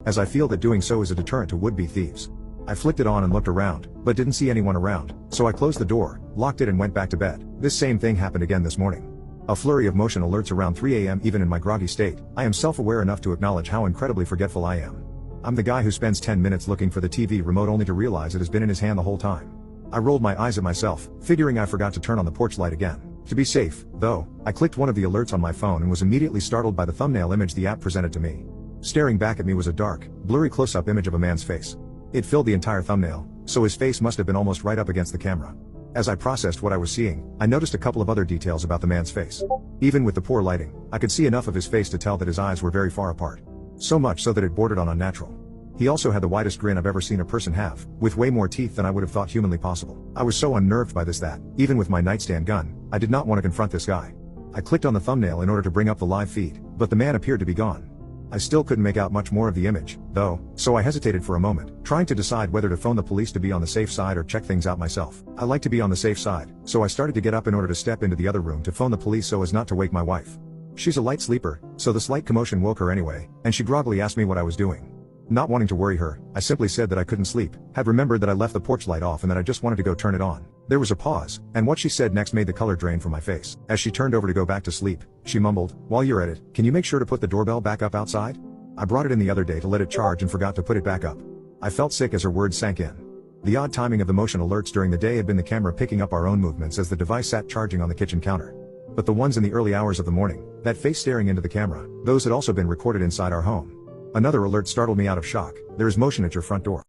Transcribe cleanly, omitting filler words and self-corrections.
as I feel that doing so is a deterrent to would-be thieves. I flicked it on and looked around, but didn't see anyone around, so I closed the door, locked it and went back to bed. This same thing happened again this morning. A flurry of motion alerts around 3 a.m. Even in my groggy state, I am self-aware enough to acknowledge how incredibly forgetful I am. I'm the guy who spends 10 minutes looking for the TV remote only to realize it has been in his hand the whole time. I rolled my eyes at myself, figuring I forgot to turn on the porch light again. To be safe, though, I clicked one of the alerts on my phone and was immediately startled by the thumbnail image the app presented to me. Staring back at me was a dark, blurry close-up image of a man's face. It filled the entire thumbnail, so his face must have been almost right up against the camera. As I processed what I was seeing, I noticed a couple of other details about the man's face. Even with the poor lighting, I could see enough of his face to tell that his eyes were very far apart. So much so that it bordered on unnatural. He also had the widest grin I've ever seen a person have, with way more teeth than I would have thought humanly possible. I was so unnerved by this that, even with my nightstand gun, I did not want to confront this guy. I clicked on the thumbnail in order to bring up the live feed, but the man appeared to be gone. I still couldn't make out much more of the image, though, so I hesitated for a moment, trying to decide whether to phone the police to be on the safe side or check things out myself. I like to be on the safe side, so I started to get up in order to step into the other room to phone the police so as not to wake my wife. She's a light sleeper, so the slight commotion woke her anyway, and she groggily asked me what I was doing. Not wanting to worry her, I simply said that I couldn't sleep, had remembered that I left the porch light off and that I just wanted to go turn it on. There was a pause, and what she said next made the color drain from my face. As she turned over to go back to sleep, she mumbled, "While you're at it, can you make sure to put the doorbell back up outside? I brought it in the other day to let it charge and forgot to put it back up." I felt sick as her words sank in. The odd timing of the motion alerts during the day had been the camera picking up our own movements as the device sat charging on the kitchen counter. But the ones in the early hours of the morning, that face staring into the camera, those had also been recorded inside our home. Another alert startled me out of shock. "There is motion at your front door."